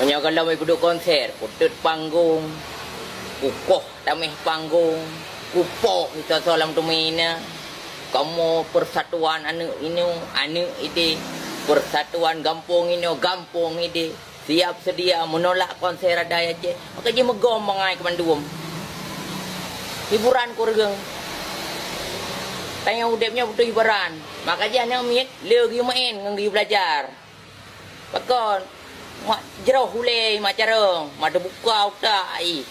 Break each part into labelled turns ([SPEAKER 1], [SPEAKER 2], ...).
[SPEAKER 1] Hanya kalau mau duduk konser, putut panggung, kukuh tamih panggung, kupoh kita salam tumina. Kamu persatuan anu ini persatuan gampung ini siap sedia menolak konser daya je. Maka je megom mengai ke Bandung. Hiburan kurang. Tanya udepnya butuh hiburan. Maka je anak mit leu gi main ngi belajar. Pakon mak jero hule mak careng, mak buka uta ai.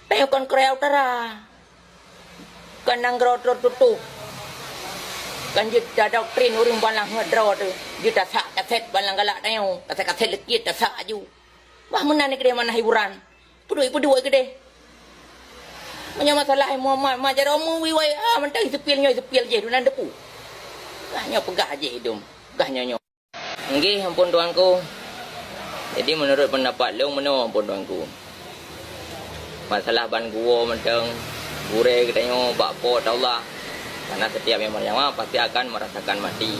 [SPEAKER 1] Tanya kon kreu tara. Kan nang grotro tutup. Kan jita doktrin uring balang ngedro tu. Jita sak kaset balang galak tayo. Kaset lekit ta sak aju. Wah menan ni kedai mana hiburan. Pedui kedai. Punya masalah Muhammad majar omong wiwai mentang sepilnya sepil je dunan depu. Gahnya pegah je hidung. Gahnya nyo. Nggih ampun tuanku. Jadi menurut pendapat lu meno ampun tuanku. Masalah ban gua mentang gure katanya bakpo Allah. Karena setiap yang bernyawa pasti akan merasakan mati.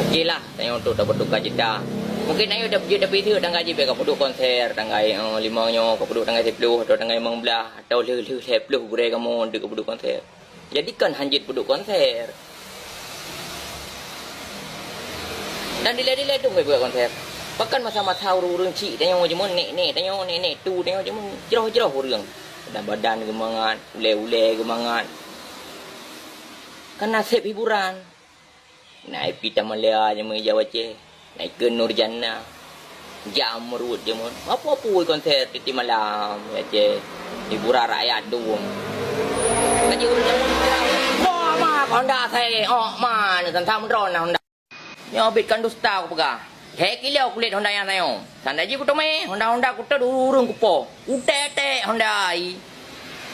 [SPEAKER 1] Okeylah, tanya untuk dapat duka cita. Mungkin ayo dapat itu dan gaji bega duduk konser, tanggai 5 nyo, kau duduk tanggai 10 atau tanggai 15 atau le 10 gure kamu duduk konser. Jadikan hanjit duduk konser. Dan dile dong buat konser. Bahkan masa-masa urung cik tanya cuma nek tanya nek tu tanya cuma jeroh urang. Dan badan gemangan, ule gemangan. Kan nasib hiburan. Naik pita Malaya je Jawa ce. Naik ke Nurjana. Jam merut je mon. Apa-apa konser di malam ya ce. Hiburan rakyat doang. Kaji urang wah mah Honda saya. Oh man tentang drone Honda. Nyobitkan dusta aku pegah. Hek kilau kulit Honda yang saya. Sanda ji kutu me Honda kutu durung kupo. Utete Honda ai.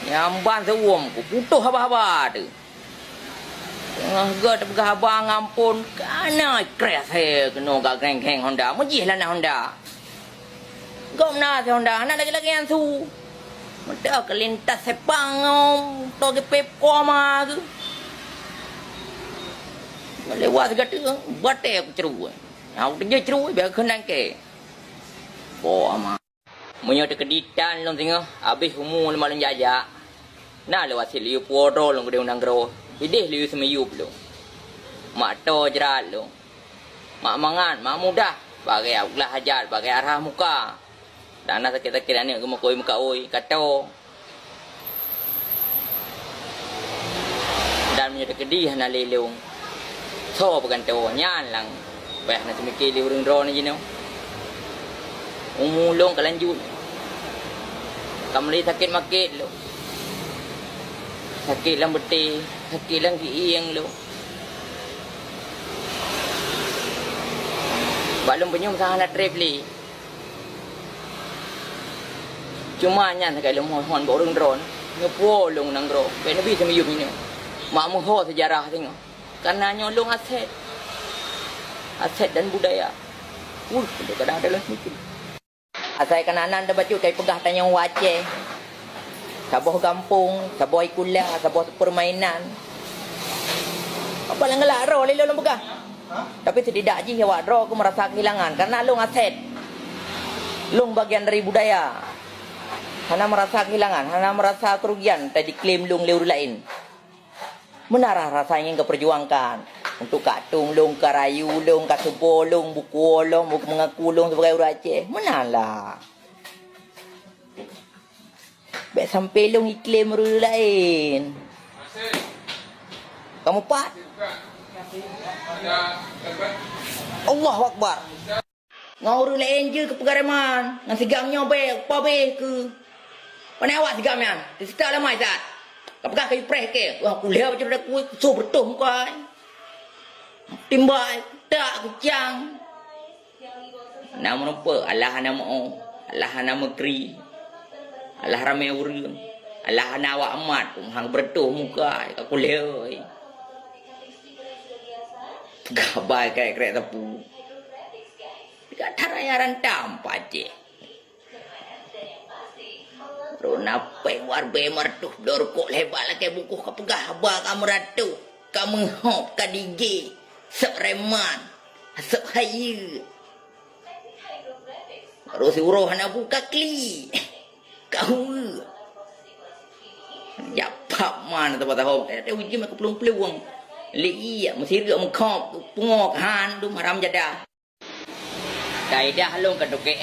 [SPEAKER 1] Yang ban sewom ku putuh haba-haba tu. Gak pegah abang ampun. Kana kres he kena gak kreng-kreng Honda. Mujih lah nak Honda. Gak mana si Honda. Anak lagi-lagi yang su. Mada kelintas sepang. Togi pepo mah ke. Lewat segala tu. Bate aku ceru. Aku kerja ceru. Biar kenang ke. Bo amat. Punya keditan long tengah. Habis umur malam jajak. Nah lewat sini poro long gede undang gro. Ideh liu semiyu belum. Mak to jerat lo. Mak mangan, mak mudah. Bagai akulah hajat, bagai arah muka. Dan anak sakit-sakit ni gemukoi muka oi kato. Dan punya kedih na lelong. So bukan to nyan lang. Bayar na semikir liu ring ro ni jino. Umulong kelanjut. Kamli sakit makit lo. Sakit lang beti, sakit lang giing lo. Balong penyum sangat tripli. Cuma nyan sekali mohon borong drone, ngepo long nang ro. Pe nabi semiyum ini. Mak moho sejarah tengok. Karena nyolong aset. Aset dan budaya. Kadang ada lah mikir. Asai kananan dah baca kai pegah tanya wace. Saboh kampung, saboh ikula, saboh permainan. Apa lang ngelak ro lelo pegah. Tapi tidak ji awak ro aku merasa kehilangan karena lu aset. Lu bagian dari budaya. Hana merasa kehilangan, hana merasa kerugian tadi klaim lung leur lain. Menarah rasanya yang keperjuangkan untuk katung lung karayu lung kasubo lung buku lung buku mengaku lung sebagai orang Aceh. Menalah. Baik sampai lung iklim orang lain. Kamu pat? Allahu Akbar. Ngau orang lain je ke pegaraman. Ngan sigamnya baik, apa baik ke. Mana awak sigamnya? Di situ lah mai saat. Kapag kayo preh ke. Wah kuliah macam dah kuih. So bertuh muka. Timbal. Tak kucang. Nama apa? Allah nama o. Allah nama kri. Allah ramai orang. Allah nawak amat. Hang bertuh muka. Aku kuliah. Gabai kayak kereta tepu. Dekat tarayaran tampak je. Rona pewar bemertuh dorkok lebat lah kayak buku kapegah abah kamu ratu. Kamu hop kadigi. Sereman. Asap haya. Baru si uroh nak buka kli. Kau. Japap mana tempat tahu. Ada uji mak pelung-pelung. Liya mesti ria mengkop pungok han tu maram jada. Dai dah long ka doke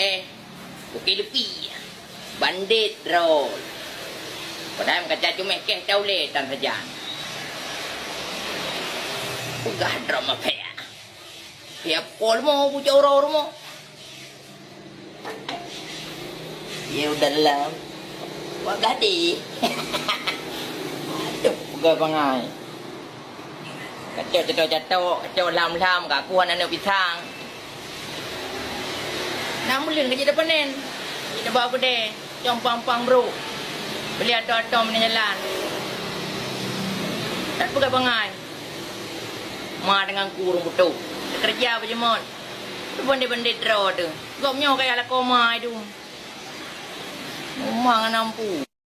[SPEAKER 1] doke lepi. Bandit roll. Padahal kaca cuma keh taule tan saja. Ugah drama pea. Pea pol mo bu jauh mo. Ya udah dalam. Wagah di. Aduh, pegawai pangai. Kacau lam kak kuan anak pisang. Namun lin kerja depan nen. Kita bawa gede, compang bro. Beli atom ni jalan. Dan pegang bangai. Ma dengan kurung betul. Kerja apa jemon. Benda-benda draw tu. Gomnya kayak ala koma itu. Rumah nampu.